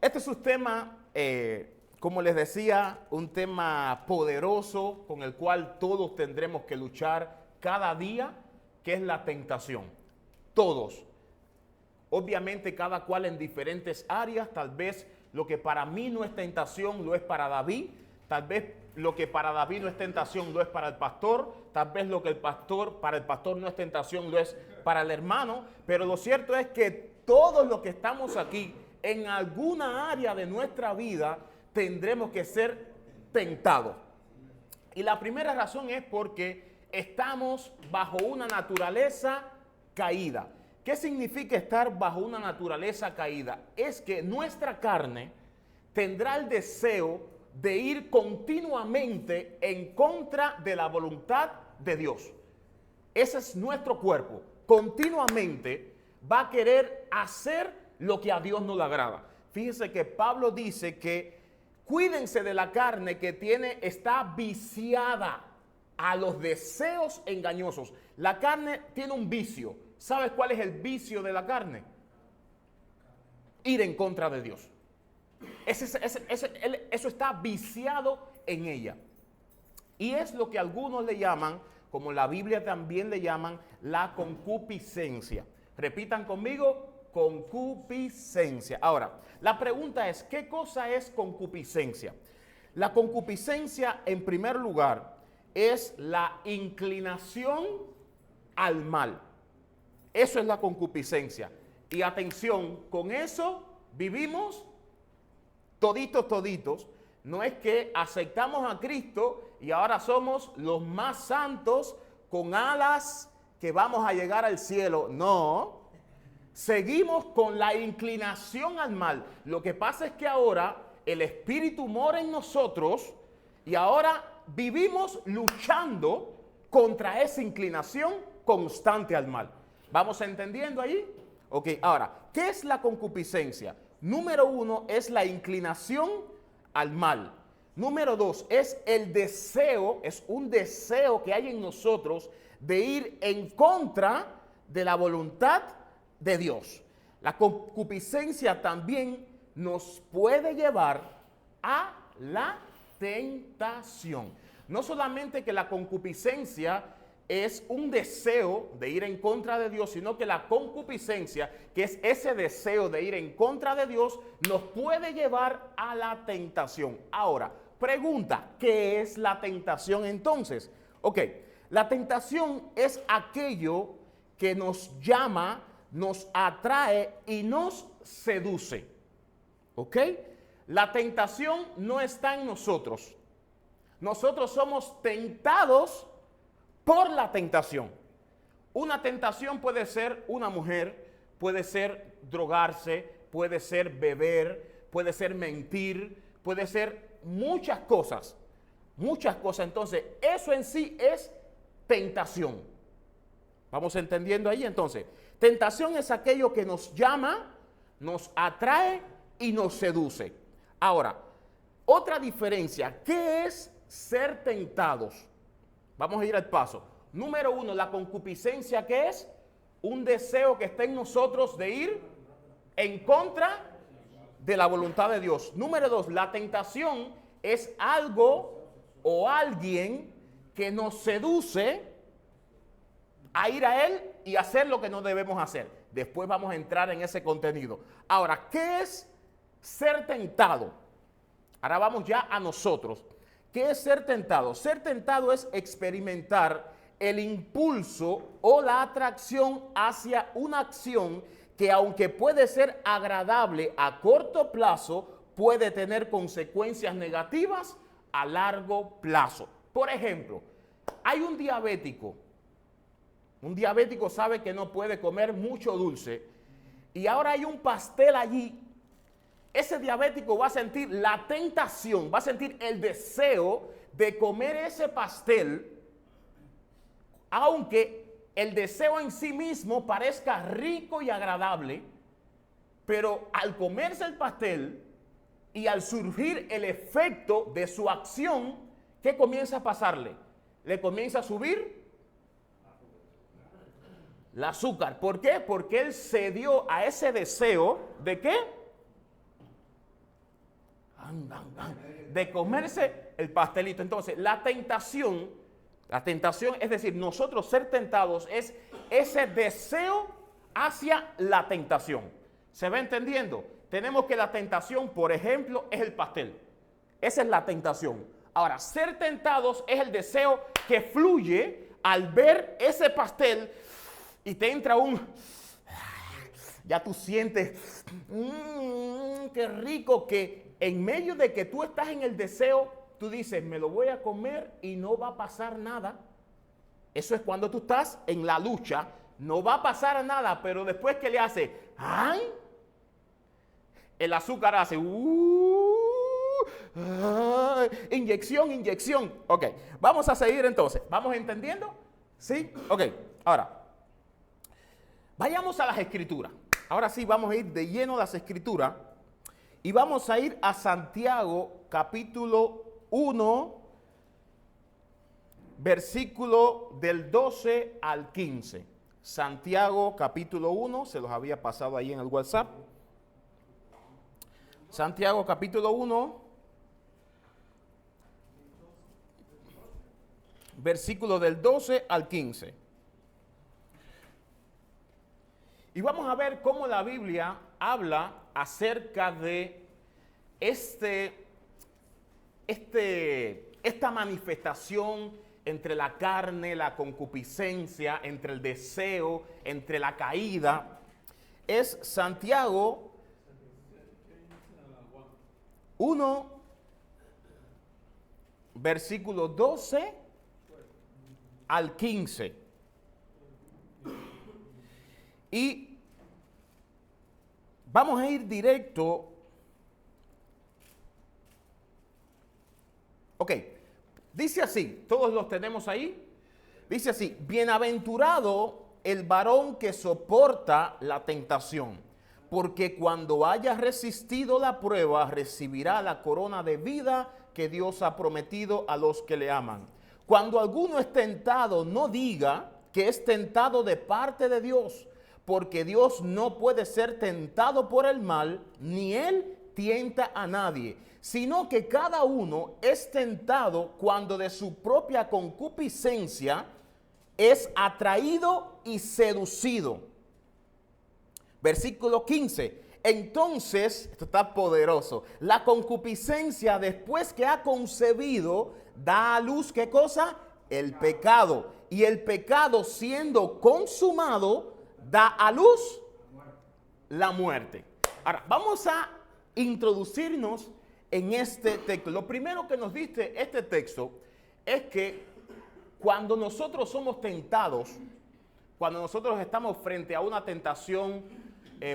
Este es un tema, como les decía, un tema poderoso con el cual todos tendremos que luchar cada día, que es la tentación. Todos. Obviamente cada cual en diferentes áreas. Tal vez lo que para mí no es tentación lo es para David. Tal vez lo que para David no es tentación lo es para el pastor. Tal vez lo que para el pastor no es tentación lo es para el hermano. Pero lo cierto es que todos los que estamos aquí, en alguna área de nuestra vida, tendremos que ser tentados. Y la primera razón es porque estamos bajo una naturaleza caída. ¿Qué significa estar bajo una naturaleza caída? Es que nuestra carne tendrá el deseo de ir continuamente en contra de la voluntad de Dios. Ese es nuestro cuerpo. Continuamente va a querer hacer lo que a Dios no le agrada. Fíjense que Pablo dice que cuídense de la carne que está viciada a los deseos engañosos. La carne tiene un vicio. ¿Sabes cuál es el vicio de la carne? Ir en contra de Dios. Eso está viciado en ella. Y es lo que algunos le llaman, como la Biblia también le llaman, la concupiscencia. Repitan conmigo, concupiscencia. Ahora, la pregunta es, ¿qué cosa es concupiscencia? La concupiscencia, en primer lugar, es la inclinación al mal. Eso es la concupiscencia. Y atención, con eso vivimos toditos. No es que aceptamos a Cristo y ahora somos los más santos con alas que vamos a llegar al cielo. No. Seguimos con la inclinación al mal. Lo que pasa es que ahora el Espíritu mora en nosotros y ahora vivimos luchando contra esa inclinación constante al mal. ¿Vamos entendiendo ahí? Ok, ahora, ¿qué es la concupiscencia? Número 1 es la inclinación al mal. Número 2 es el deseo, es un deseo que hay en nosotros de ir en contra de la voluntad de Dios. La concupiscencia también nos puede llevar a la tentación. No solamente que la concupiscencia es un deseo de ir en contra de Dios, sino que la concupiscencia, que es ese deseo de ir en contra de Dios, nos puede llevar a la tentación. Ahora, pregunta, ¿qué es la tentación entonces? Ok, la tentación es aquello que nos llama, nos atrae y nos seduce. ¿Ok? La tentación no está en nosotros. Nosotros somos tentados por la tentación. Una tentación puede ser una mujer, puede ser drogarse, puede ser beber, puede ser mentir, puede ser muchas cosas. Muchas cosas. Entonces, eso en sí es tentación. ¿Vamos entendiendo ahí? Entonces, tentación es aquello que nos llama, nos atrae y nos seduce. Ahora, otra diferencia, ¿qué es ser tentados? Vamos a ir al paso. Número 1, la concupiscencia, ¿qué es? Un deseo que está en nosotros de ir en contra de la voluntad de Dios. Número 2, la tentación es algo o alguien que nos seduce a ir a él y hacer lo que no debemos hacer. Después vamos a entrar en ese contenido. Ahora, ¿qué es ser tentado? Ahora vamos ya a nosotros. ¿Qué es ser tentado? Ser tentado es experimentar el impulso o la atracción hacia una acción que, aunque puede ser agradable a corto plazo, puede tener consecuencias negativas a largo plazo. Por ejemplo, hay un diabético. Un diabético sabe que no puede comer mucho dulce y ahora hay un pastel allí. Ese diabético va a sentir la tentación, va a sentir el deseo de comer ese pastel, aunque el deseo en sí mismo parezca rico y agradable, pero al comerse el pastel y al surgir el efecto de su acción, ¿qué comienza a pasarle? Le comienza a subir el azúcar. ¿Por qué? Porque él cedió a ese deseo ¿de qué? de comerse el pastelito. Entonces, la tentación, es decir, nosotros ser tentados es ese deseo hacia la tentación. ¿Se va entendiendo? Tenemos que la tentación, por ejemplo, es el pastel. Esa es la tentación. Ahora, ser tentados es el deseo que fluye al ver ese pastel y te entra ya tú sientes, qué rico, que en medio de que tú estás en el deseo, tú dices, me lo voy a comer y no va a pasar nada. Eso es cuando tú estás en la lucha, no va a pasar nada, pero después que le hace, ¡ay! El azúcar hace, inyección. Ok, vamos a seguir entonces. ¿Vamos entendiendo? ¿Sí? Ok, ahora, vayamos a las escrituras. Ahora sí, vamos a ir de lleno a las escrituras y vamos a ir a Santiago capítulo 1, versículo del 12 al 15. Santiago capítulo 1, se los había pasado ahí en el WhatsApp. Santiago capítulo 1, versículo del 12 al 15. Y vamos a ver cómo la Biblia habla acerca de esta manifestación entre la carne, la concupiscencia, entre el deseo, entre la caída. Es Santiago 1, versículo 12 al 15. Y vamos a ir directo. Ok, dice así, todos los tenemos ahí. Dice así, bienaventurado el varón que soporta la tentación, porque cuando haya resistido la prueba, recibirá la corona de vida que Dios ha prometido a los que le aman. Cuando alguno es tentado, no diga que es tentado de parte de Dios, porque Dios no puede ser tentado por el mal, ni Él tienta a nadie, sino que cada uno es tentado cuando de su propia concupiscencia es atraído y seducido. Versículo 15. Entonces, esto está poderoso, la concupiscencia después que ha concebido da a luz, ¿qué cosa? El pecado. Y el pecado siendo consumado da a luz la muerte. Ahora, vamos a introducirnos en este texto. Lo primero que nos dice este texto es que cuando nosotros somos tentados, cuando nosotros estamos frente a una tentación,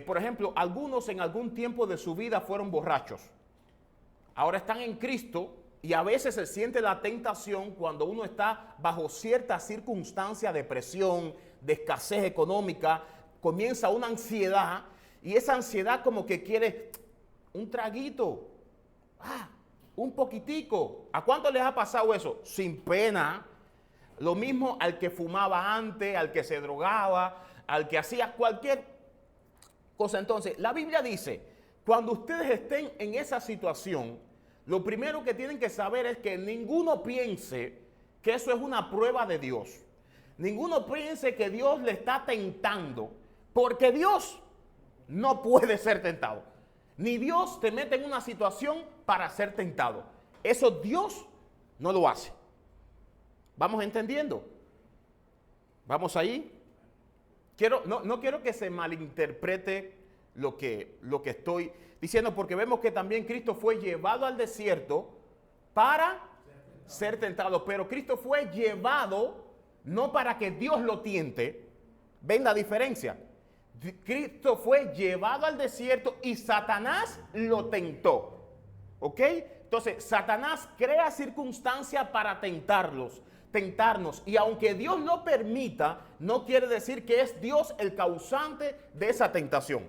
por ejemplo, algunos en algún tiempo de su vida fueron borrachos. Ahora están en Cristo y a veces se siente la tentación cuando uno está bajo cierta circunstancia de presión, de escasez económica, comienza una ansiedad y esa ansiedad como que quiere un traguito, un poquitico. ¿A cuánto les ha pasado eso? Sin pena. Lo mismo al que fumaba antes, al que se drogaba, al que hacía cualquier cosa. Entonces, la Biblia dice, cuando ustedes estén en esa situación, lo primero que tienen que saber es que ninguno piense que eso es una prueba de Dios. Ninguno piense que Dios le está tentando, porque Dios no puede ser tentado. Ni Dios te mete en una situación para ser tentado. Eso Dios no lo hace. ¿Vamos entendiendo? ¿Vamos ahí? No quiero que se malinterprete lo que estoy diciendo, porque vemos que también Cristo fue llevado al desierto para ser tentado, pero Cristo fue llevado no para que Dios lo tiente. ¿Ven la diferencia? Cristo fue llevado al desierto y Satanás lo tentó. ¿Ok? Entonces, Satanás crea circunstancias para tentarnos. Y aunque Dios lo permita, no quiere decir que es Dios el causante de esa tentación.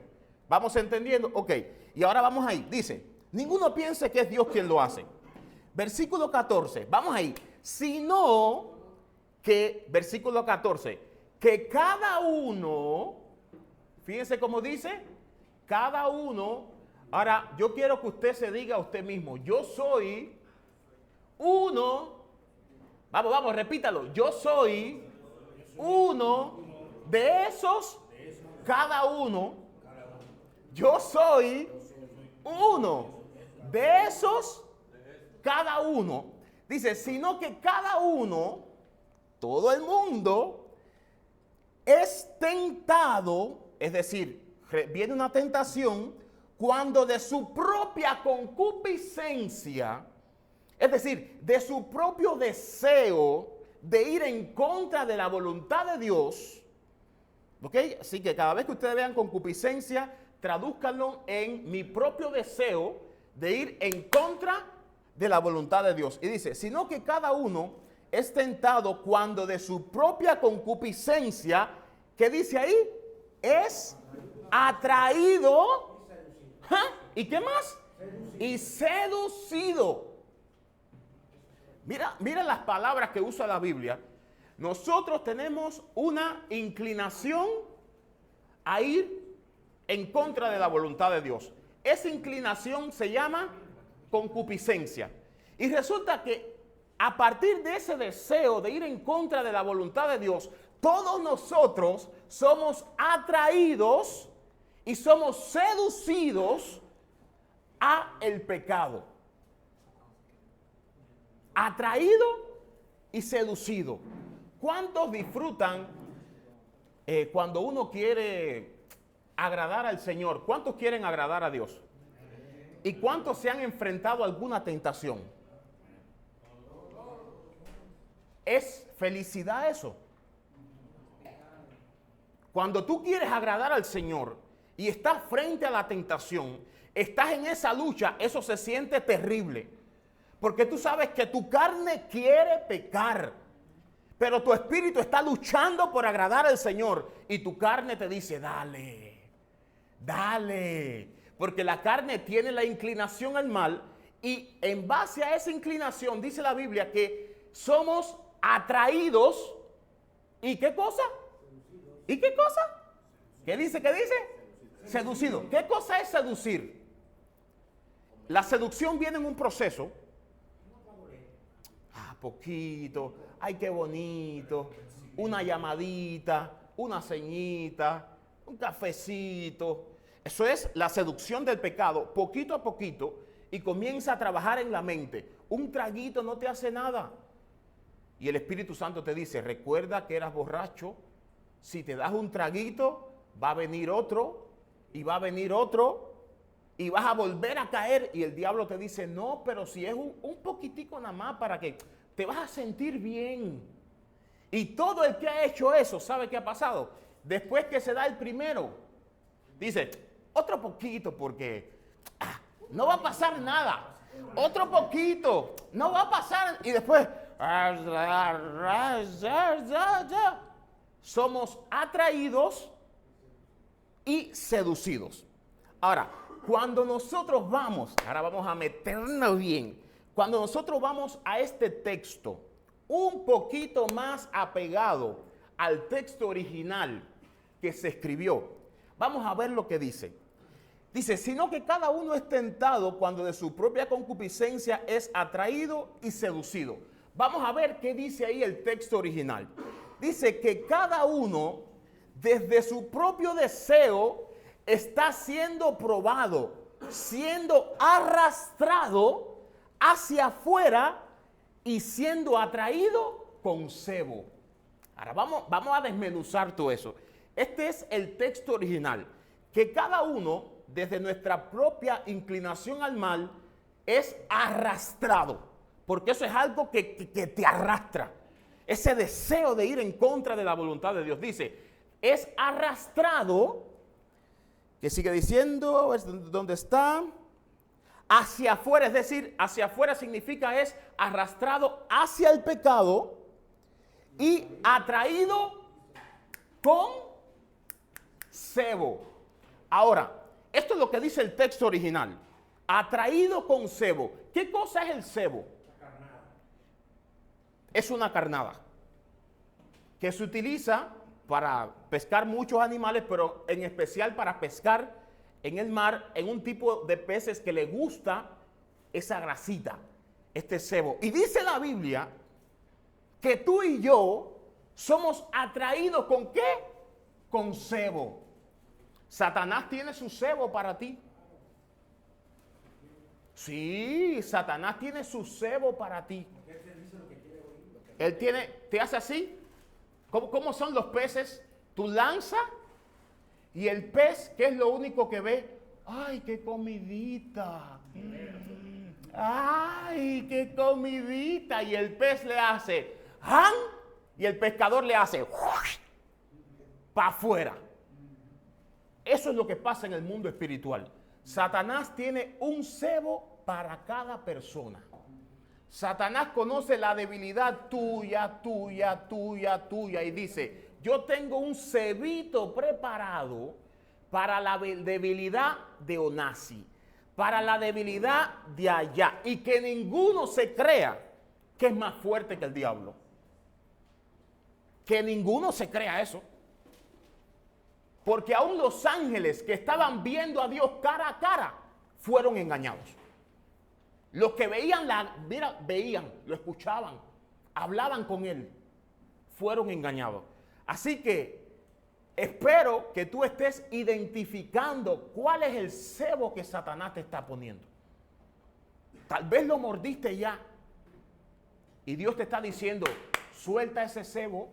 ¿Vamos entendiendo? Ok. Y ahora vamos ahí. Dice, ninguno piense que es Dios quien lo hace. Versículo 14. Vamos ahí. Sino que, versículo 14, que cada uno, fíjense cómo dice, cada uno Ahora, yo quiero que usted se diga a usted mismo, yo soy uno, vamos, repítalo, yo soy uno de esos, cada uno, yo soy uno de esos, cada uno. Dice, sino que cada uno, todo el mundo, es tentado, es decir, viene una tentación cuando de su propia concupiscencia, es decir, de su propio deseo de ir en contra de la voluntad de Dios, ¿ok? Así que cada vez que ustedes vean concupiscencia, tradúzcanlo en mi propio deseo de ir en contra de la voluntad de Dios. Y dice, sino que cada uno es tentado cuando de su propia concupiscencia, ¿qué dice ahí? Es atraído. ¿Ah? ¿Y qué más? Y seducido. Mira las palabras que usa la Biblia. Nosotros tenemos una inclinación a ir en contra de la voluntad de Dios. Esa inclinación se llama concupiscencia. Y resulta que a partir de ese deseo de ir en contra de la voluntad de Dios, todos nosotros somos atraídos y somos seducidos a el pecado. Atraído y seducido. ¿Cuántos disfrutan cuando uno quiere agradar al Señor? ¿Cuántos quieren agradar a Dios? ¿Y cuántos se han enfrentado a alguna tentación? ¿Es felicidad eso? Cuando tú quieres agradar al Señor y estás frente a la tentación, estás en esa lucha, eso se siente terrible. Porque tú sabes que tu carne quiere pecar, pero tu espíritu está luchando por agradar al Señor. Y tu carne te dice, dale, dale. Porque la carne tiene la inclinación al mal. Y en base a esa inclinación, dice la Biblia, que somos atraídos. ¿Y qué cosa? ¿Y qué cosa? ¿Qué dice? ¿Qué dice? Seducido. ¿Qué cosa es seducir? La seducción viene en un proceso. Poquito, ay, qué bonito, una llamadita, una ceñita, un cafecito. Eso es la seducción del pecado, poquito a poquito, y comienza a trabajar en la mente. Un traguito no te hace nada. Y el Espíritu Santo te dice, recuerda que eras borracho, si te das un traguito, va a venir otro, y va a venir otro, y vas a volver a caer. Y el diablo te dice, no, pero si es un poquitico nada más para que te vas a sentir bien. Y todo el que ha hecho eso, ¿sabe qué ha pasado? Después que se da el primero, dice, otro poquito porque no va a pasar nada. Otro poquito, no va a pasar. Y después, somos atraídos y seducidos. Ahora, cuando nosotros vamos, ahora vamos a meternos bien. Cuando nosotros vamos a este texto un poquito más apegado al texto original que se escribió, vamos a ver lo que dice. Dice, sino que cada uno es tentado cuando de su propia concupiscencia es atraído y seducido. Vamos a ver qué dice ahí el texto original. Dice que cada uno desde su propio deseo está siendo probado, siendo arrastrado hacia afuera y siendo atraído con cebo. Ahora vamos a desmenuzar todo eso. Este es el texto original, que cada uno desde nuestra propia inclinación al mal es arrastrado, porque eso es algo que te arrastra, ese deseo de ir en contra de la voluntad de Dios. Dice, es arrastrado, que sigue diciendo, ¿dónde está? Hacia afuera, es decir, hacia afuera significa es arrastrado hacia el pecado y atraído con cebo. Ahora, esto es lo que dice el texto original. Atraído con cebo. ¿Qué cosa es el cebo? Es una carnada que se utiliza para pescar muchos animales, pero en especial para pescar en el mar en un tipo de peces que le gusta esa grasita, este sebo. Y dice la Biblia que tú y yo somos atraídos ¿con qué? Con sebo. Satanás tiene su sebo para ti. Sí, Satanás tiene su sebo para ti. Él te hace así. ¿Cómo son los peces? Tú lanzas y el pez, ¿qué es lo único que ve? ¡Ay, qué comidita! ¡Ay, qué comidita! Y el pez le hace ¡han! Y el pescador le hace para afuera. Eso es lo que pasa en el mundo espiritual. Satanás tiene un cebo para cada persona. Satanás conoce la debilidad tuya y dice, yo tengo un cebito preparado para la debilidad de Onasi, para la debilidad de allá, y que ninguno se crea que es más fuerte que el diablo. Que ninguno se crea eso. Porque aún los ángeles que estaban viendo a Dios cara a cara fueron engañados. Los que veían, veían, lo escuchaban, hablaban con él, fueron engañados. Así que espero que tú estés identificando cuál es el cebo que Satanás te está poniendo. Tal vez lo mordiste ya y Dios te está diciendo, suelta ese cebo,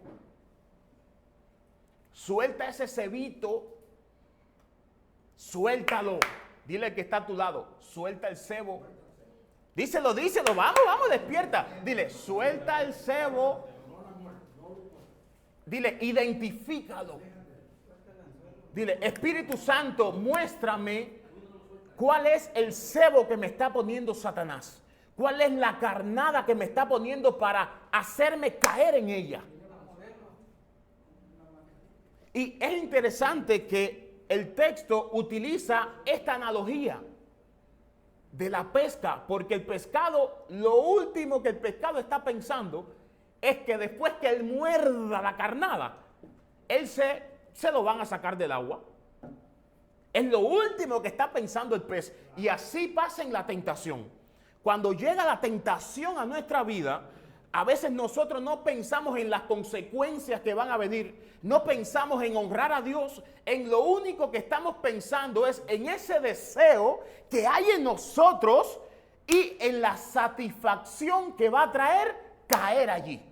suelta ese cebito, suéltalo. Dile al que está a tu lado, suelta el cebo. Díselo, vamos, despierta. Dile, suelta el cebo. Dile, identifícalo. Dile, Espíritu Santo, muéstrame cuál es el cebo que me está poniendo Satanás. ¿Cuál es la carnada que me está poniendo para hacerme caer en ella? Y es interesante que el texto utiliza esta analogía de la pesca, porque el pescado, lo último que el pescado está pensando es que después que él muerda la carnada, él se lo van a sacar del agua. Es lo último que está pensando el pez. Y así pasa en la tentación. Cuando llega la tentación a nuestra vida, a veces nosotros no pensamos en las consecuencias que van a venir, no pensamos en honrar a Dios, en lo único que estamos pensando es en ese deseo que hay en nosotros y en la satisfacción que va a traer caer allí.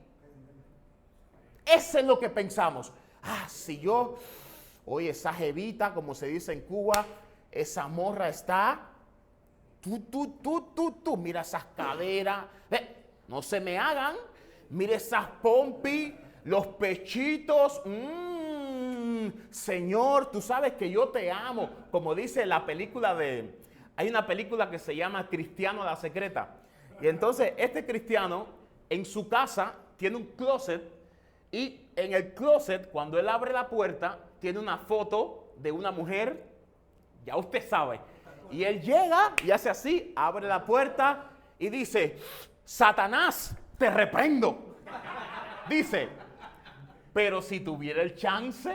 Eso es lo que pensamos. Si yo, oye, esa jevita, como se dice en Cuba, esa morra está, mira esas caderas, no se me hagan, mire esas pompis, los pechitos, Señor, tú sabes que yo te amo, como dice la película hay una película que se llama Cristiano la Secreta, y entonces este cristiano en su casa tiene un closet, y en el closet, cuando él abre la puerta, tiene una foto de una mujer, ya usted sabe, y él llega y hace así, abre la puerta y dice, Satanás, te reprendo. Dice, pero si tuviera el chance,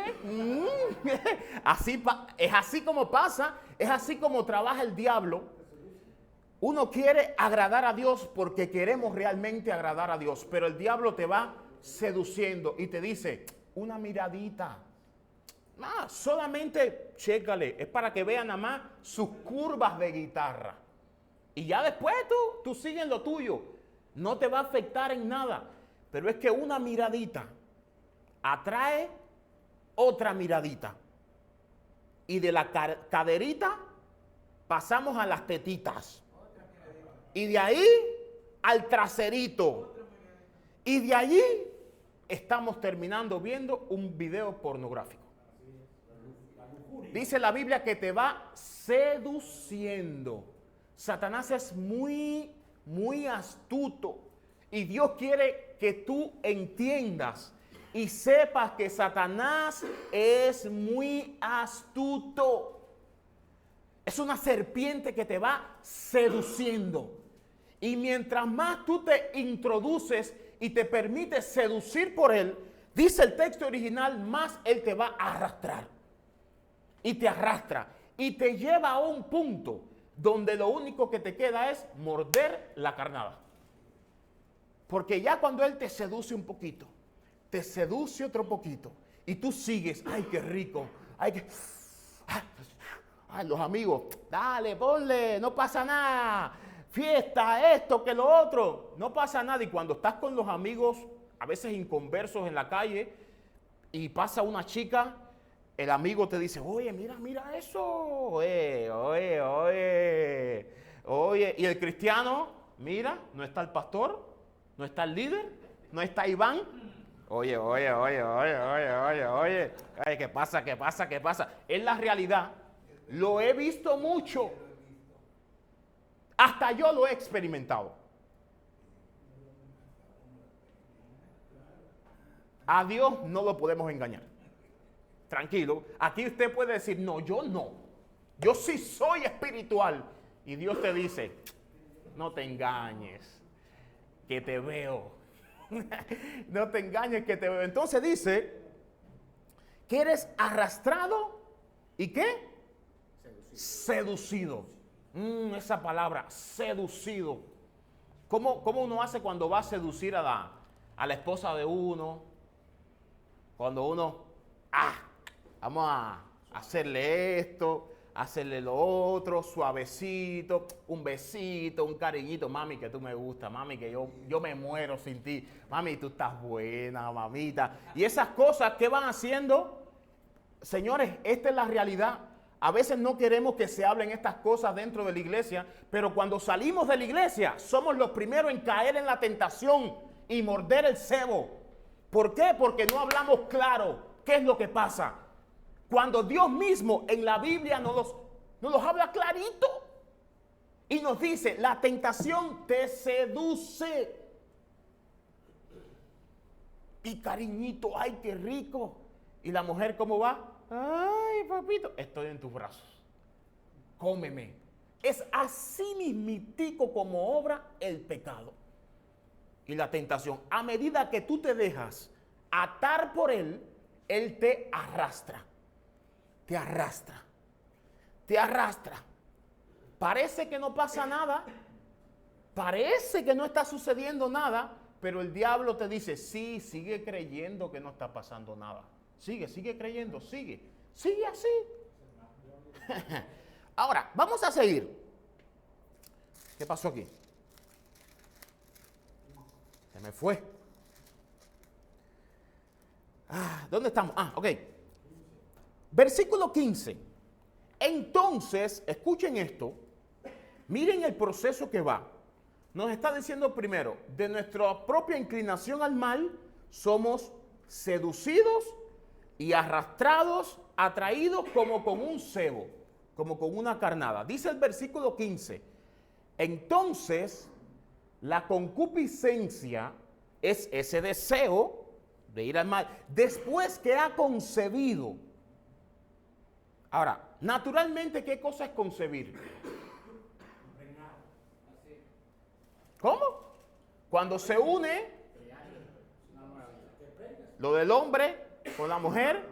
es así como pasa, es así como trabaja el diablo. Uno quiere agradar a Dios porque queremos realmente agradar a Dios, pero el diablo te va seduciendo y te dice, una miradita. Solamente chécale, es para que vean nada más sus curvas de guitarra. Y ya después tú sigues en lo tuyo. No te va a afectar en nada. Pero es que una miradita atrae otra miradita. Y de la caderita pasamos a las tetitas. Y de ahí al traserito. Y de allí estamos terminando viendo un video pornográfico. Dice la Biblia que te va seduciendo. Satanás es muy astuto. Y Dios quiere que tú entiendas y sepas que Satanás es muy astuto. Es una serpiente que te va seduciendo. Y mientras más tú te introduces y te permites seducir por él, dice el texto original, más él te va a arrastrar. Y te arrastra. y te lleva a un punto donde lo único que te queda es morder la carnada. Porque ya cuando él te seduce un poquito, te seduce otro poquito, y tú sigues, ay, qué rico, ay, qué... Ay, los amigos, dale, ponle, no pasa nada, fiesta, esto, que lo otro, no pasa nada. Y cuando estás con los amigos, a veces inconversos en la calle, y pasa una chica, el amigo te dice, oye, mira eso, oye. Y el cristiano, mira, no está el pastor, no está el líder, no está Iván. Oye. Ay, ¿qué pasa? Es la realidad. Lo he visto mucho. Hasta yo lo he experimentado. A Dios no lo podemos engañar. Tranquilo. Aquí usted puede decir, no, yo no. Yo sí soy espiritual. Y Dios te dice, no te engañes, que te veo. No te engañes, que te veo. Entonces dice que eres arrastrado y ¿qué? Seducido. Esa palabra, seducido. ¿Cómo uno hace cuando va a seducir a la esposa de uno? Cuando uno, vamos a hacerle esto, hacerle lo otro, suavecito, un besito, un cariñito. Mami, que tú me gustas, mami, que yo me muero sin ti. Mami, tú estás buena, mamita. Y esas cosas, ¿qué van haciendo? Señores, esta es la realidad. A veces no queremos que se hablen estas cosas dentro de la iglesia, pero cuando salimos de la iglesia, somos los primeros en caer en la tentación y morder el cebo. ¿Por qué? Porque no hablamos claro qué es lo que pasa. Cuando Dios mismo en la Biblia nos los habla clarito y nos dice, la tentación te seduce. Y cariñito, ay, qué rico. ¿Y la mujer cómo va? Ay, papito, estoy en tus brazos. Cómeme. Es así mismitico como obra el pecado y la tentación. A medida que tú te dejas atar por él te arrastra. Te arrastra. Te arrastra. Parece que no pasa nada. Parece que no está sucediendo nada. Pero el diablo te dice, sí, sigue creyendo que no está pasando nada. Sigue creyendo, sigue así. Ahora, vamos a seguir. ¿Qué pasó aquí? Se me fue. ¿Dónde estamos? Ok. Versículo 15. Entonces, escuchen esto. Miren el proceso que va. Nos está diciendo primero, de nuestra propia inclinación al mal, somos seducidos y arrastrados, atraídos como con un cebo, como con una carnada. Dice el versículo 15, entonces la concupiscencia es ese deseo de ir al mal, después que ha concebido. Ahora, naturalmente, ¿qué cosa es concebir? ¿Cómo? Cuando se une lo del hombre con la mujer,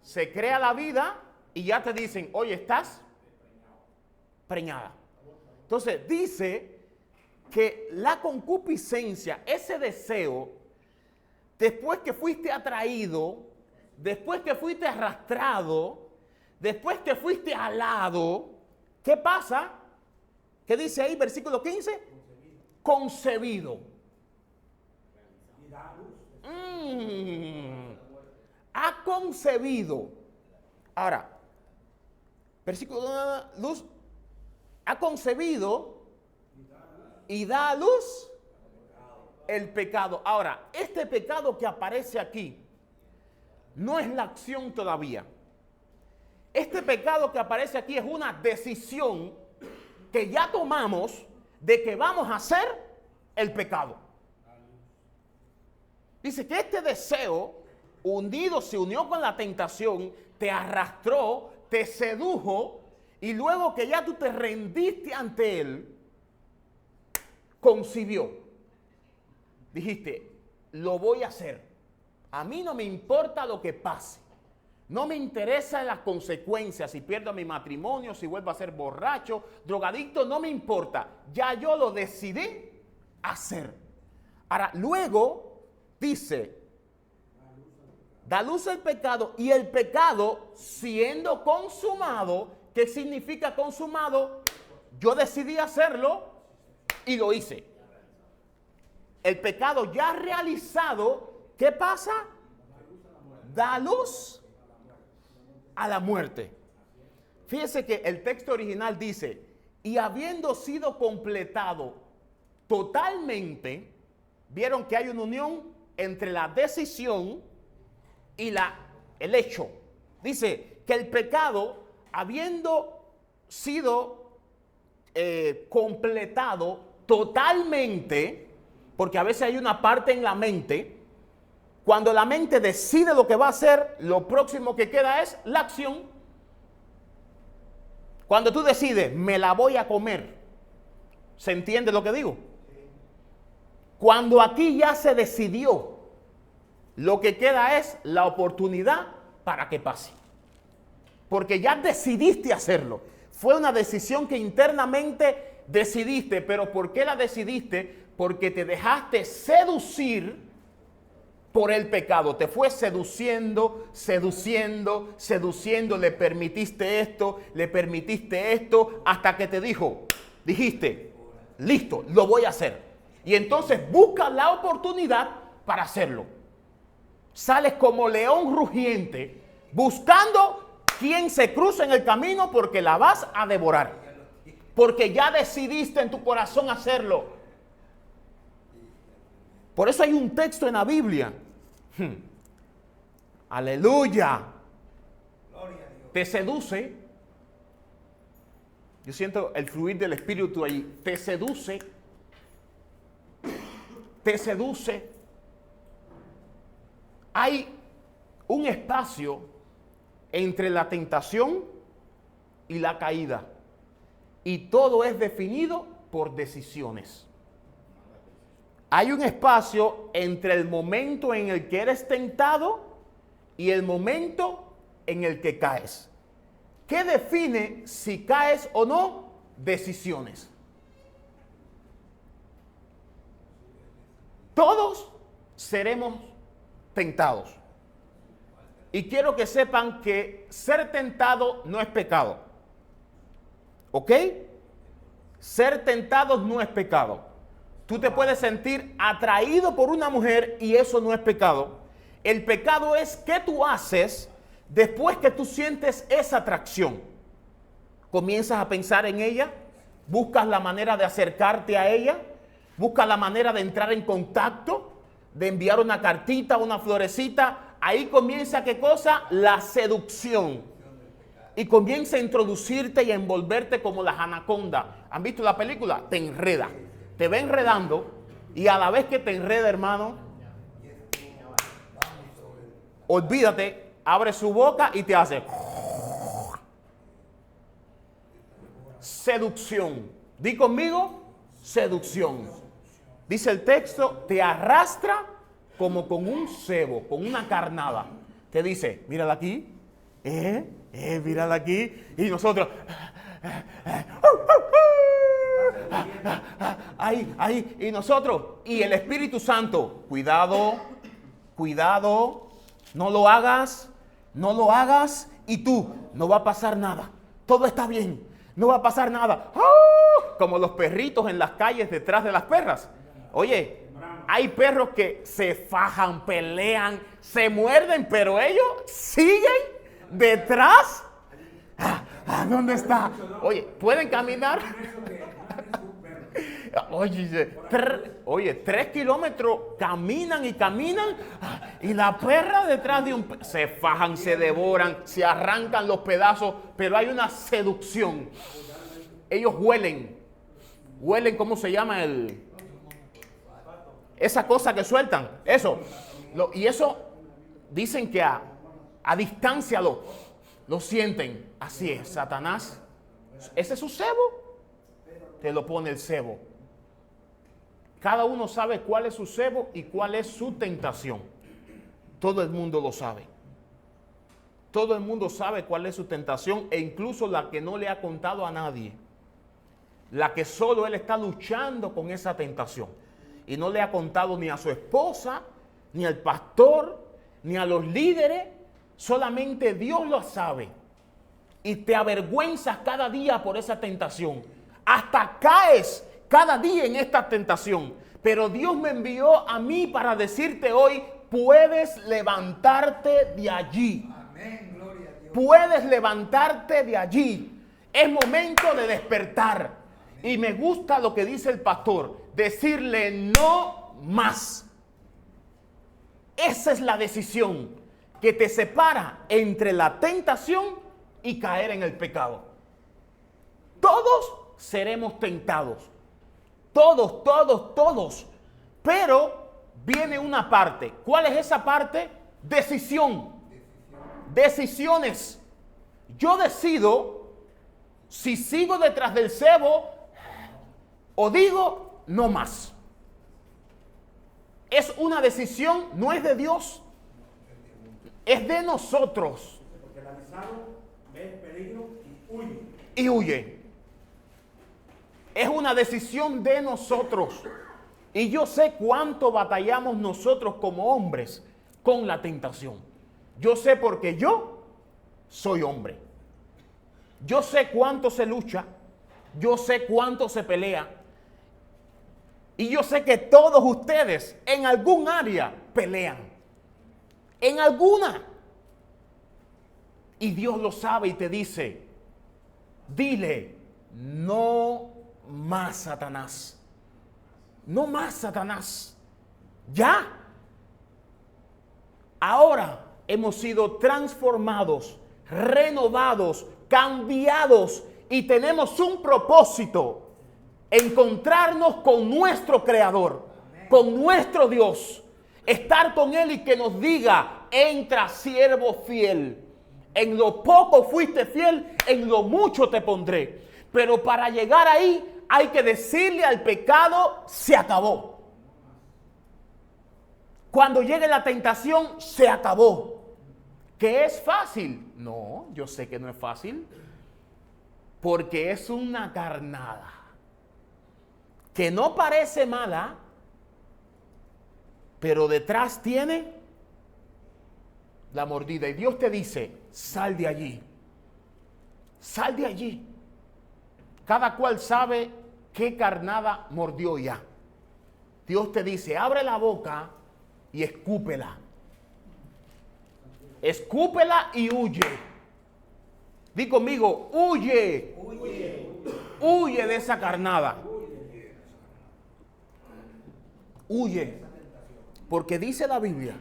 se crea la vida y ya te dicen, oye, estás preñada. Entonces dice que la concupiscencia, ese deseo, después que fuiste atraído, después que fuiste arrastrado, después que fuiste alado, ¿qué pasa? ¿Qué dice ahí, versículo 15? Concebido. Ha concebido. Ahora, versículo luz, ha concebido y da a luz el pecado. Ahora, este pecado que aparece aquí no es la acción todavía. Este pecado que aparece aquí es una decisión que ya tomamos de que vamos a hacer el pecado. Dice que este deseo se unió con la tentación, te arrastró, te sedujo, y luego que ya tú te rendiste ante él, concibió. Dijiste, lo voy a hacer. A mí no me importa lo que pase. No me interesa las consecuencias, si pierdo mi matrimonio, si vuelvo a ser borracho, drogadicto, no me importa. Ya yo lo decidí hacer. Ahora, luego dice, da luz al pecado, y el pecado siendo consumado, ¿qué significa consumado? Yo decidí hacerlo y lo hice. El pecado ya realizado, ¿qué pasa? Da luz a la muerte. Fíjese que el texto original dice, y habiendo sido completado totalmente, vieron que hay una unión entre la decisión y el hecho. Dice que el pecado, habiendo sido completado totalmente, porque a veces hay una parte en la mente, cuando la mente decide lo que va a hacer, lo próximo que queda es la acción. Cuando tú decides, me la voy a comer, ¿se entiende lo que digo? Cuando aquí ya se decidió, lo que queda es la oportunidad para que pase. Porque ya decidiste hacerlo. Fue una decisión que internamente decidiste. ¿Pero por qué la decidiste? Porque te dejaste seducir por el pecado. Te fue seduciendo, seduciendo, seduciendo. Le permitiste esto, hasta que te dijiste, listo, lo voy a hacer. Y entonces buscas la oportunidad para hacerlo. Sales como león rugiente, buscando quien se cruza en el camino, porque la vas a devorar. Porque ya decidiste en tu corazón hacerlo. Por eso hay un texto en la Biblia. Aleluya. Te seduce. Yo siento el fluir del Espíritu ahí. Te seduce. Te seduce. Hay un espacio entre la tentación y la caída. Y todo es definido por decisiones. Hay un espacio entre el momento en el que eres tentado y el momento en el que caes. ¿Qué define si caes o no? Decisiones. Todos seremos tentados. Y quiero que sepan que ser tentado no es pecado. ¿Ok? Ser tentado no es pecado. Tú te puedes sentir atraído por una mujer y eso no es pecado. El pecado es qué tú haces después que tú sientes esa atracción. Comienzas a pensar en ella, buscas la manera de acercarte a ella, buscas la manera de entrar en contacto, de enviar una cartita, una florecita. Ahí comienza, ¿qué cosa? La seducción. Y comienza a introducirte y a envolverte como las anacondas. ¿Han visto la película? Te enreda. Te va enredando y a la vez que te enreda, hermano, olvídate, abre su boca y te hace seducción. Di conmigo, seducción. Dice el texto, te arrastra como con un cebo, con una carnada. Te dice, mírala aquí, mírala aquí. Y nosotros, ahí, y nosotros, y el Espíritu Santo, cuidado, no lo hagas, y tú, no va a pasar nada, todo está bien, no va a pasar nada. ¡Oh! Como los perritos en las calles detrás de las perras. Oye, hay perros que se fajan, pelean, se muerden, pero ellos siguen detrás. ¿Dónde está? Oye, ¿pueden caminar? Oye, 3 kilómetros caminan y la perra detrás de se fajan, se devoran, se arrancan los pedazos, pero hay una seducción. Ellos huelen, ¿cómo se llama esa cosa que sueltan? Eso, y eso dicen que a distancia lo sienten. Así es, Satanás, ese es su cebo. Te lo pone el cebo. Cada uno sabe cuál es su cebo y cuál es su tentación. Todo el mundo lo sabe. Todo el mundo sabe cuál es su tentación, e incluso la que no le ha contado a nadie. La que solo él está luchando con esa tentación. Y no le ha contado ni a su esposa, ni al pastor, ni a los líderes. Solamente Dios lo sabe. Y te avergüenzas cada día por esa tentación. Hasta caes cada día en esta tentación. Pero Dios me envió a mí para decirte hoy, puedes levantarte de allí. Amén, gloria a Dios. Puedes levantarte de allí. Es momento de despertar. Y me gusta lo que dice el pastor, decirle no más. Esa es la decisión que te separa entre la tentación y caer en el pecado. Todos seremos tentados. Todos. Pero viene una parte. ¿Cuál es esa parte? Decisión. Decisiones. Yo decido si sigo detrás del cebo o digo no más. Es una decisión, no es de Dios, es de nosotros. Porque el avisado ve el peligro y huye. Y huye. Es una decisión de nosotros. Y yo sé cuánto batallamos nosotros como hombres con la tentación. Yo sé porque yo soy hombre. Yo sé cuánto se lucha. Yo sé cuánto se pelea. Y yo sé que todos ustedes en algún área pelean. En alguna. Y Dios lo sabe y te dice, dile, no más, Satanás. No más, Satanás. Ya. Ahora hemos sido transformados, renovados, cambiados y tenemos un propósito. Encontrarnos con nuestro Creador, con nuestro Dios, estar con Él y que nos diga, entra siervo fiel, en lo poco fuiste fiel, en lo mucho te pondré. Pero para llegar ahí hay que decirle al pecado, se acabó. Cuando llegue la tentación, se acabó. ¿Que es fácil? No, yo sé que no es fácil, porque es una carnada que no parece mala, pero detrás tiene la mordida. Y Dios te dice, sal de allí. Sal de allí. Cada cual sabe qué carnada mordió ya. Dios te dice, abre la boca y escúpela. Escúpela y huye. Di conmigo, huye. Huye. Huye de esa carnada. Huye, porque dice la Biblia,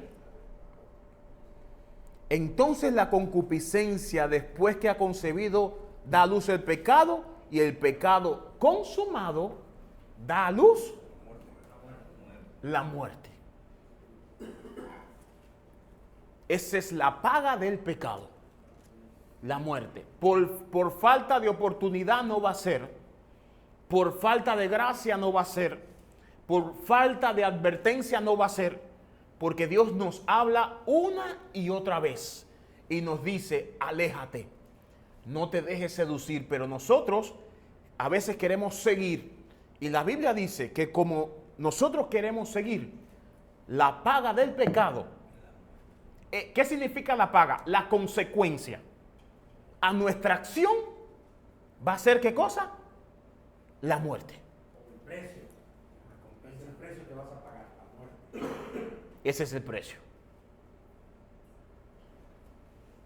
entonces la concupiscencia después que ha concebido da a luz el pecado y el pecado consumado da a luz la muerte. Esa es la paga del pecado, la muerte. Por falta de oportunidad no va a ser, por falta de gracia no va a ser, por falta de advertencia no va a ser, porque Dios nos habla una y otra vez y nos dice, aléjate, no te dejes seducir. Pero nosotros a veces queremos seguir, y la Biblia dice que como nosotros queremos seguir la paga del pecado, ¿qué significa la paga? La consecuencia a nuestra acción va a ser, ¿qué cosa? La muerte. El precio. Es el precio que vas a pagar, la muerte. Ese es el precio.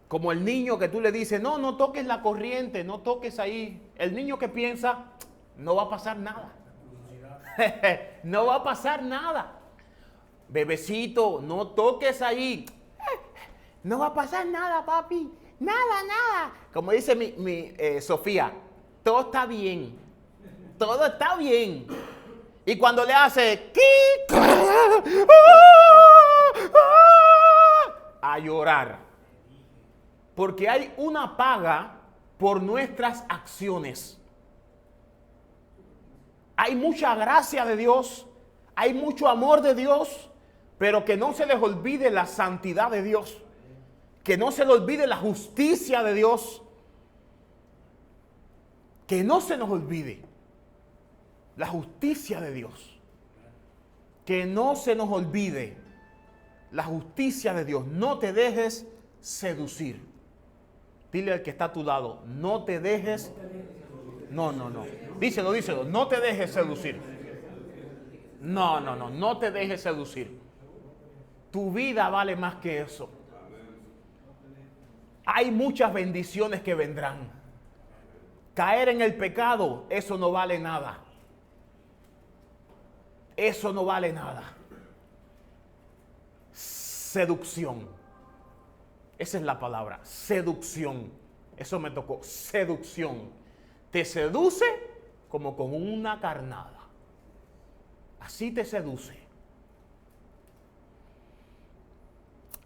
Como el niño que tú le dices, no, no toques la corriente, no toques ahí. El niño que piensa, no va a pasar nada. No va a pasar nada. Bebecito, no toques ahí. No va a pasar nada, papi. Nada. Como dice mi Sofía, todo está bien. Todo está bien. Y cuando le hace a llorar. Porque hay una paga por nuestras acciones. Hay mucha gracia de Dios, hay mucho amor de Dios, pero que no se les olvide la santidad de Dios. Que no se le olvide la justicia de Dios. Que no se nos olvide la justicia de Dios. Que no se nos olvide la justicia de Dios. No te dejes seducir. Dile al que está a tu lado, no te dejes. No. Díselo. No te dejes seducir. No te dejes seducir. Tu vida vale más que eso. Hay muchas bendiciones que vendrán. Caer en el pecado, eso no vale nada. Eso no vale nada. Seducción. Esa es la palabra, seducción. Eso me tocó, seducción. Te seduce como con una carnada. Así te seduce.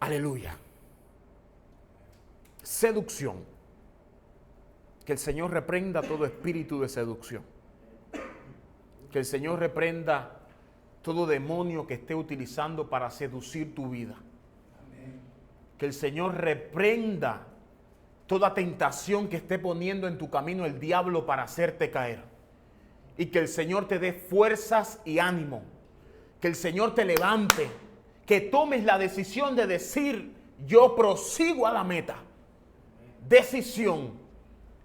Aleluya. Seducción. Que el Señor reprenda todo espíritu de seducción. Que el Señor reprenda todo demonio que esté utilizando para seducir tu vida. Que el Señor reprenda toda tentación que esté poniendo en tu camino el diablo para hacerte caer. Y que el Señor te dé fuerzas y ánimo. Que el Señor te levante. Que tomes la decisión de decir, yo prosigo a la meta. Decisión.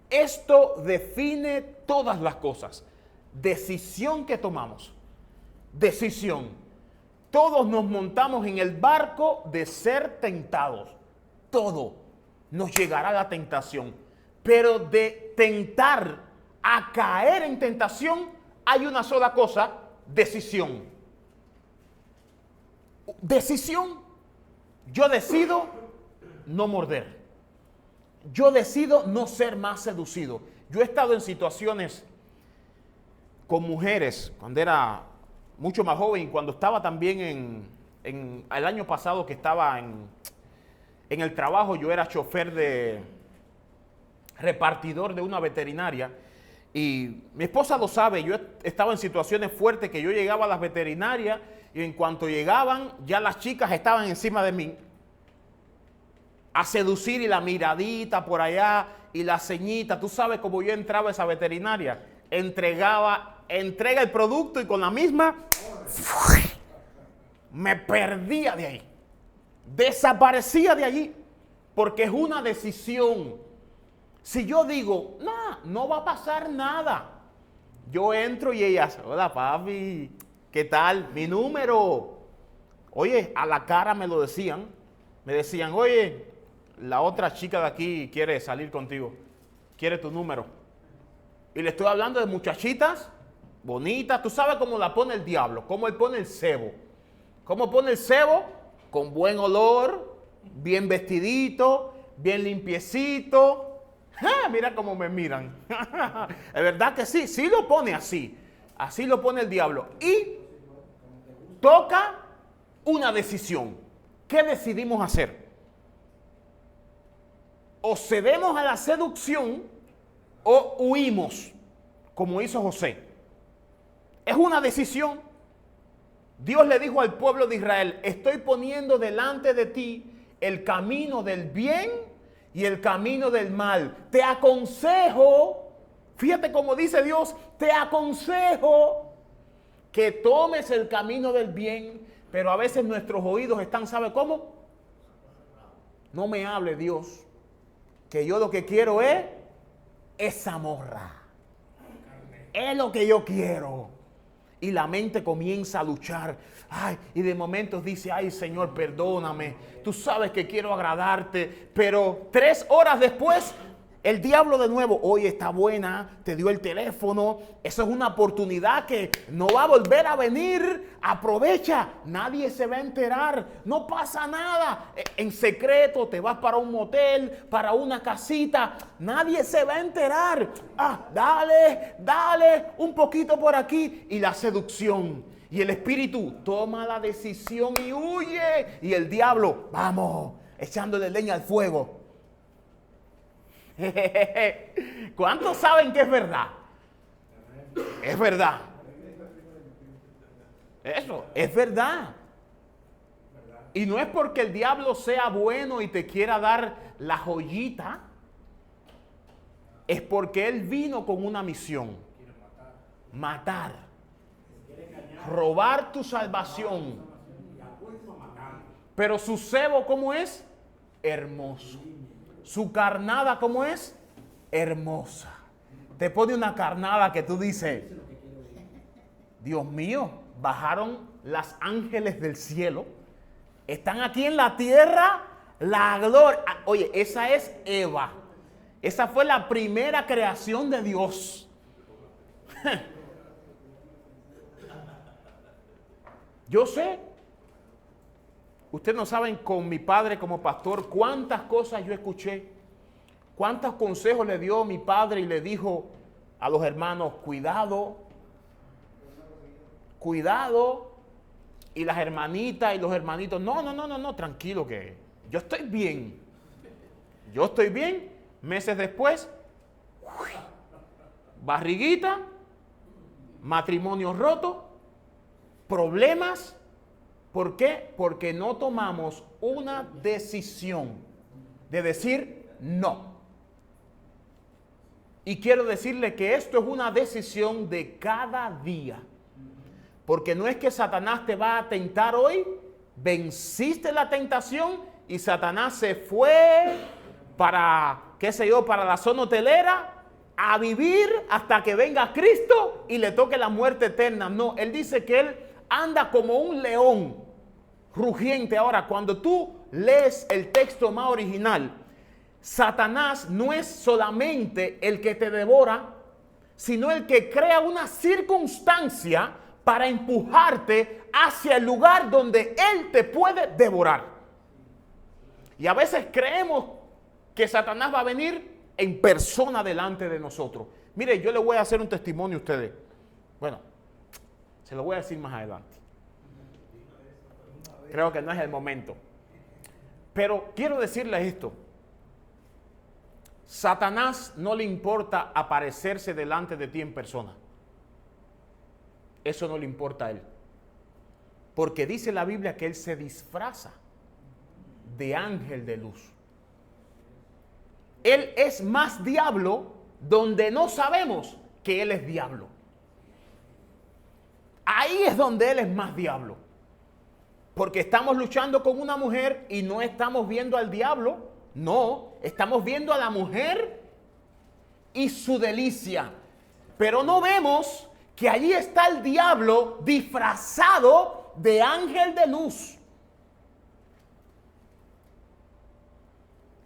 Esto define todas las cosas. Decisión que tomamos. Decisión. Todos nos montamos en el barco de ser tentados. Todo nos llegará a la tentación. Pero de tentar a caer en tentación hay una sola cosa, decisión. Decisión. Yo decido no morder. Yo decido no ser más seducido. Yo he estado en situaciones con mujeres cuando era mucho más joven y cuando estaba también el año pasado que estaba en el trabajo. Yo era chofer de repartidor de una veterinaria y mi esposa lo sabe. Yo estaba en situaciones fuertes que yo llegaba a las veterinarias y en cuanto llegaban ya las chicas estaban encima de mí a seducir y la miradita por allá y la ceñita. Tú sabes cómo yo entraba a esa veterinaria. Entrega el producto y con la misma me perdía de ahí. Desaparecía de allí. Porque es una decisión. Si yo digo, no va a pasar nada. Yo entro y ellas, hola papi, ¿qué tal? Mi número. Oye, a la cara me lo decían. Me decían, oye, la otra chica de aquí quiere salir contigo. Quiere tu número. Y le estoy hablando de muchachitas bonitas. Tú sabes cómo la pone el diablo. Cómo él pone el cebo. ¿Cómo pone el cebo? Con buen olor, bien vestidito, bien limpiecito. ¡Ja! Mira cómo me miran. Es verdad que sí, sí lo pone así. Así lo pone el diablo. Y toca una decisión. ¿Qué decidimos hacer? O cedemos a la seducción o huimos, como hizo José. Es una decisión. Dios le dijo al pueblo de Israel, estoy poniendo delante de ti el camino del bien y el camino del mal. Te aconsejo, fíjate cómo dice Dios, te aconsejo que tomes el camino del bien, pero a veces nuestros oídos están, ¿sabe cómo? No me hable Dios, que yo lo que quiero es esa morra. Es lo que yo quiero. Y la mente comienza a luchar. Ay, y de momentos dice, ay Señor, perdóname. Tú sabes que quiero agradarte. Pero 3 horas después, el diablo de nuevo, oye, está buena, te dio el teléfono. Eso es una oportunidad que no va a volver a venir. Aprovecha, nadie se va a enterar. No pasa nada. En secreto te vas para un motel, para una casita. Nadie se va a enterar. Dale, un poquito por aquí. Y la seducción. Y el espíritu toma la decisión y huye. Y el diablo, vamos, echándole leña al fuego. ¿Cuántos saben que es verdad? Es verdad. Eso, es verdad. Y no es porque el diablo sea bueno y te quiera dar la joyita, es porque él vino con una misión: matar, robar tu salvación. Pero su cebo, ¿cómo es? Hermoso. Su carnada, ¿cómo es? Hermosa. Te pone una carnada que tú dices: Dios mío, bajaron las ángeles del cielo, están aquí en la tierra, la gloria. Oye, esa es Eva. Esa fue la primera creación de Dios. Yo sé, ustedes no saben, con mi padre como pastor, cuántas cosas yo escuché, cuántos consejos le dio mi padre y le dijo a los hermanos: cuidado, cuidado. Y las hermanitas y los hermanitos: no, tranquilo, que yo estoy bien. Yo estoy bien. Meses después, barriguita, matrimonio roto, problemas. ¿Por qué? Porque no tomamos una decisión de decir no. Y quiero decirle que esto es una decisión de cada día. Porque no es que Satanás te va a tentar hoy, venciste la tentación y Satanás se fue para, qué sé yo, para la zona hotelera a vivir hasta que venga Cristo y le toque la muerte eterna. No, él dice que él anda como un león rugiente. Ahora, cuando tú lees el texto más original, Satanás no es solamente el que te devora, sino el que crea una circunstancia para empujarte hacia el lugar donde él te puede devorar. Y a veces creemos que Satanás va a venir en persona delante de nosotros. Mire, yo le voy a hacer un testimonio a ustedes. Bueno, se lo voy a decir más adelante. Creo que no es el momento. Pero quiero decirles esto. Satanás no le importa aparecerse delante de ti en persona. Eso no le importa a él. Porque dice la Biblia que él se disfraza de ángel de luz. Él es más diablo donde no sabemos que él es diablo. Ahí es donde él es más diablo. Porque estamos luchando con una mujer y no estamos viendo al diablo. No, estamos viendo a la mujer y su delicia. Pero no vemos que allí está el diablo disfrazado de ángel de luz.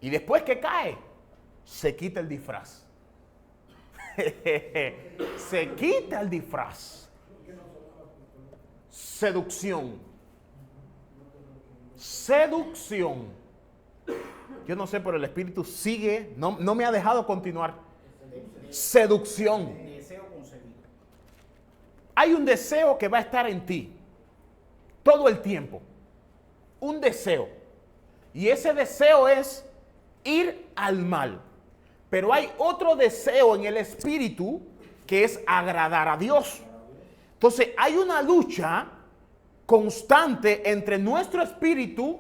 Y después que cae, se quita el disfraz. Se quita el disfraz. Seducción. Seducción. Yo no sé, pero el Espíritu sigue, no me ha dejado continuar. Seducción. Hay un deseo que va a estar en ti todo el tiempo. Un deseo. Y ese deseo es ir al mal. Pero hay otro deseo en el espíritu que es agradar a Dios. Entonces hay una lucha constante entre nuestro espíritu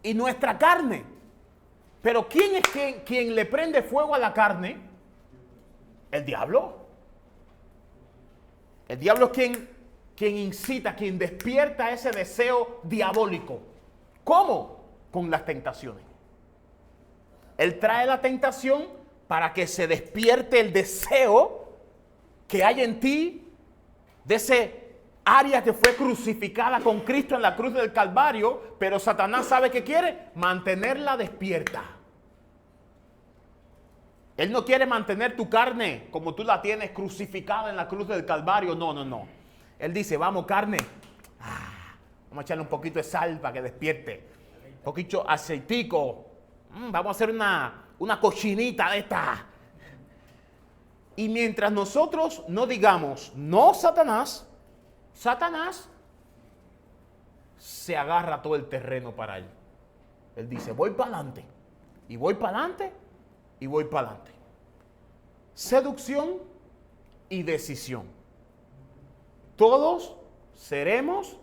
y nuestra carne. Pero ¿quién es quien le prende fuego a la carne? El diablo. El diablo es quien incita, quien despierta ese deseo diabólico. ¿Cómo? Con las tentaciones. Él trae la tentación para que se despierte el deseo que hay en ti de ese área que fue crucificada con Cristo en la cruz del Calvario, pero Satanás sabe que quiere mantenerla despierta. Él no quiere mantener tu carne como tú la tienes crucificada en la cruz del Calvario. No. Él dice: vamos, carne, vamos a echarle un poquito de sal para que despierte, un poquito aceitico, vamos a hacer una cochinita de esta. Y mientras nosotros no digamos no, Satanás se agarra todo el terreno para él. Él dice: voy para adelante, y voy para adelante, y voy para adelante. Seducción y decisión. Todos seremos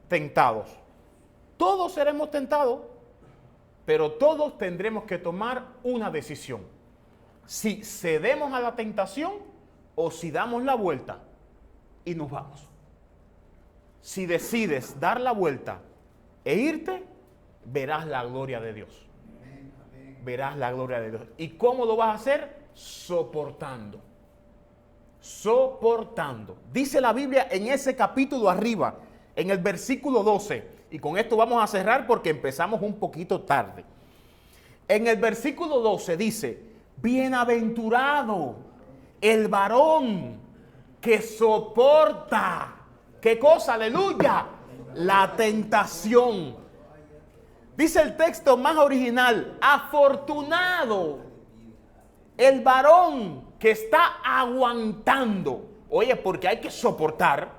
tentados. todos seremos tentados, pero todos tendremos que tomar una decisión. Si cedemos a la tentación o si damos la vuelta y nos vamos. Si decides dar la vuelta e irte, verás la gloria de Dios. Verás la gloria de Dios. ¿Y cómo lo vas a hacer? Soportando. Soportando. Dice la Biblia en ese capítulo arriba, en el versículo 12. Y con esto vamos a cerrar porque empezamos un poquito tarde. En el versículo 12 dice: bienaventurado el varón que soporta. ¿Qué cosa? Aleluya. La tentación. Dice el texto más original: afortunado el varón que está aguantando. Oye, porque hay que soportar.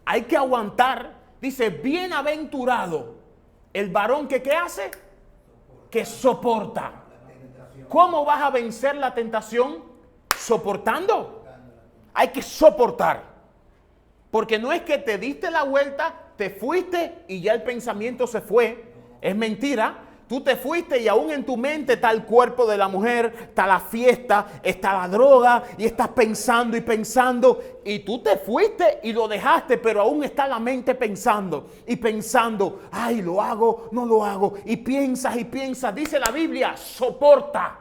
Hay que aguantar. Dice: bienaventurado el varón que ¿qué hace? Que soporta. ¿Cómo vas a vencer la tentación? Soportando. Hay que soportar. Porque no es que te diste la vuelta, te fuiste y ya el pensamiento se fue. Es mentira. Tú te fuiste y aún en tu mente está el cuerpo de la mujer, está la fiesta, está la droga y estás pensando y pensando. Y tú te fuiste y lo dejaste, pero aún está la mente pensando y pensando. Ay, lo hago, no lo hago. Y piensas y piensas. Dice la Biblia: soporta.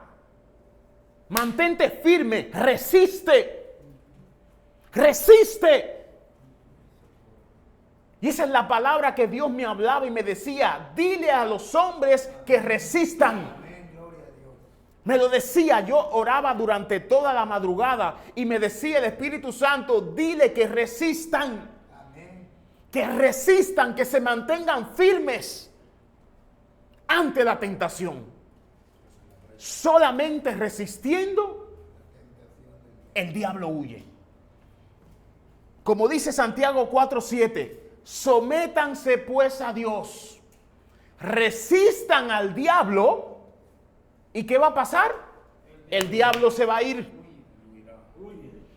Mantente firme, resiste. Resiste. Y esa es la palabra que Dios me hablaba y me decía: dile a los hombres que resistan. Me lo decía, yo oraba durante toda la madrugada y me decía el Espíritu Santo: dile que resistan. Que resistan, que se mantengan firmes ante la tentación. Solamente resistiendo, el diablo huye. Como dice Santiago 4:7. Sométanse pues a Dios, resistan al diablo, ¿y qué va a pasar? El diablo se va a ir.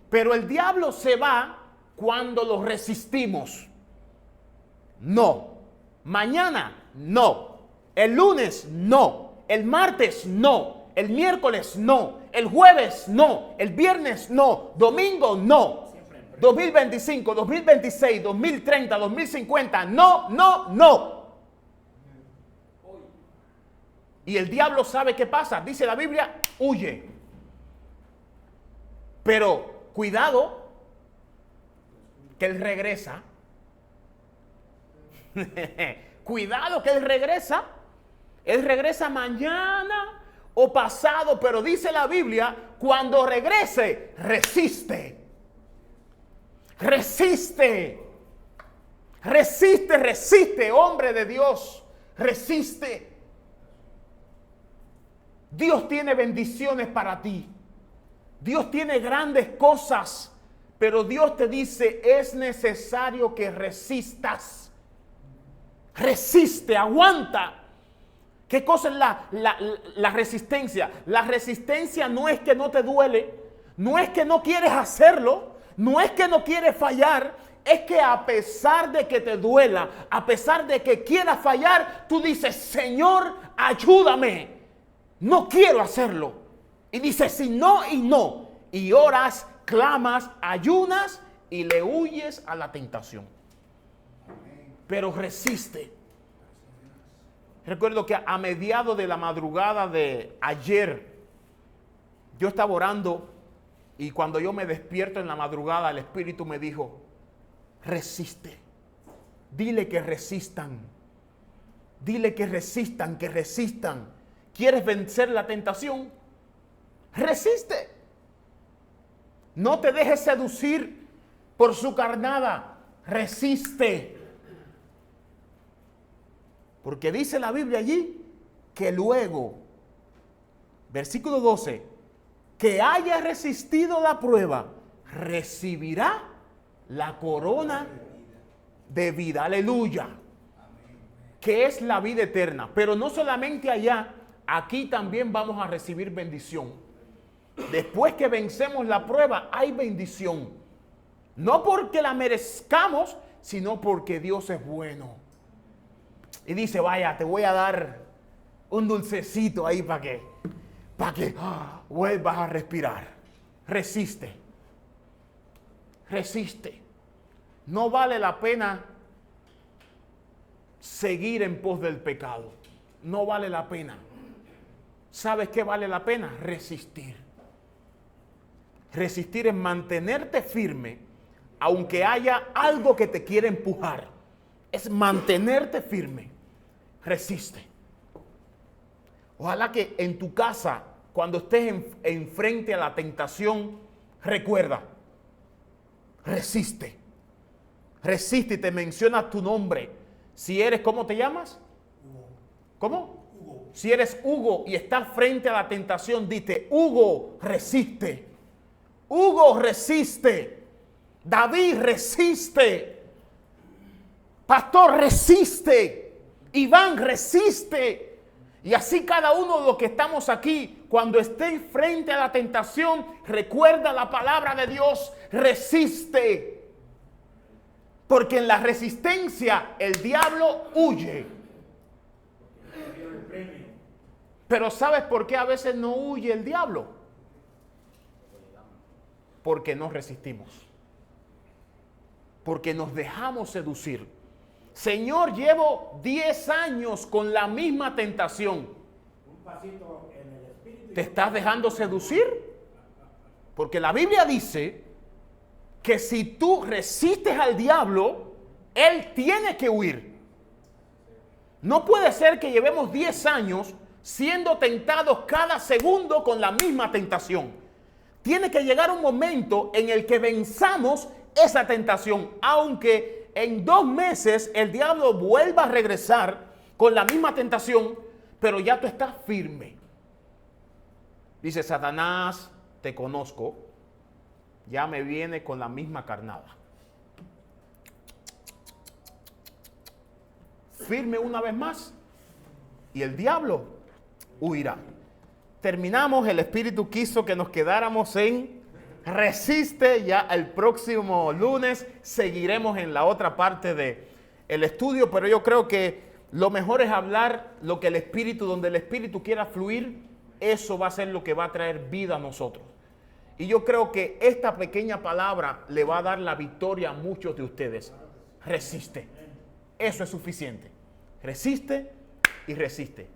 Pero el diablo se va cuando lo resistimos. No. Mañana, no. El lunes, no. El martes, no. El miércoles, no. El jueves, no. El viernes, no. Domingo, no. 2025, 2026, 2030, 2050, no, no, no. Y el diablo sabe qué pasa. Dice la Biblia: huye. Pero cuidado, que él regresa. Cuidado que él regresa. Él regresa mañana o pasado, pero dice la Biblia: cuando regrese, resiste. Resiste. Resiste, resiste, hombre de Dios. Resiste. Dios tiene bendiciones para ti. Dios tiene grandes cosas. Pero Dios te dice: es necesario que resistas. Resiste, aguanta. ¿Qué cosa es la resistencia? La resistencia no es que no te duele. No es que no quieres hacerlo. No es que no quieres fallar, es que a pesar de que te duela, a pesar de que quieras fallar, tú dices: Señor, ayúdame, no quiero hacerlo. Y dices sí, no y no. Y oras, clamas, ayunas y le huyes a la tentación. Pero resiste. Recuerdo que a mediados de la madrugada de ayer, yo estaba orando. Y cuando yo me despierto en la madrugada, el Espíritu me dijo: resiste. Dile que resistan. Dile que resistan, que resistan. ¿Quieres vencer la tentación? Resiste. No te dejes seducir por su carnada. Resiste. Porque dice la Biblia allí que luego, versículo 12, que haya resistido la prueba, recibirá la corona de vida. Aleluya. Que es la vida eterna. Pero no solamente allá, aquí también vamos a recibir bendición. Después que vencemos la prueba, hay bendición. No porque la merezcamos, sino porque Dios es bueno. y dice, vaya, te voy a dar un dulcecito ahí para que vuelvas a respirar. Resiste. Resiste. No vale la pena seguir en pos del pecado. No vale la pena. ¿Sabes qué vale la pena? Resistir. Resistir es mantenerte firme, aunque haya algo que te quiera empujar. Es mantenerte firme. Resiste. Ojalá que en tu casa, cuando estés enfrente a la tentación, recuerda, resiste. Resiste y te menciona tu nombre. Si eres, ¿cómo te llamas? Hugo. ¿Cómo? Hugo. Si eres Hugo y estás frente a la tentación, dite, Hugo, resiste. Hugo, resiste. David, resiste. Pastor, resiste. Iván, resiste. Y así cada uno de los que estamos aquí, cuando esté frente a la tentación, recuerda la palabra de Dios, resiste. Porque en la resistencia el diablo huye. Pero ¿sabes por qué a veces no huye el diablo? Porque no resistimos. Porque nos dejamos seducir. Señor, llevo 10 años con la misma tentación. Un pasito en el espíritu. ¿Te estás dejando seducir? Porque la Biblia dice que si tú resistes al diablo, él tiene que huir. No puede ser que llevemos 10 años siendo tentados cada segundo con la misma tentación. Tiene que llegar un momento en el que venzamos esa tentación, aunque en 2 meses el diablo vuelva a regresar con la misma tentación, pero ya tú estás firme. Dice Satanás, te conozco, ya me viene con la misma carnada. Firme una vez más y el diablo huirá. Terminamos, el Espíritu quiso que nos quedáramos en resiste. Ya el próximo lunes seguiremos en la otra parte del estudio, pero yo creo que lo mejor es hablar lo que el Espíritu, donde el Espíritu quiera fluir, eso va a ser lo que va a traer vida a nosotros. Y yo creo que esta pequeña palabra le va a dar la victoria a muchos de ustedes. Resiste. Eso es suficiente. Resiste y resiste.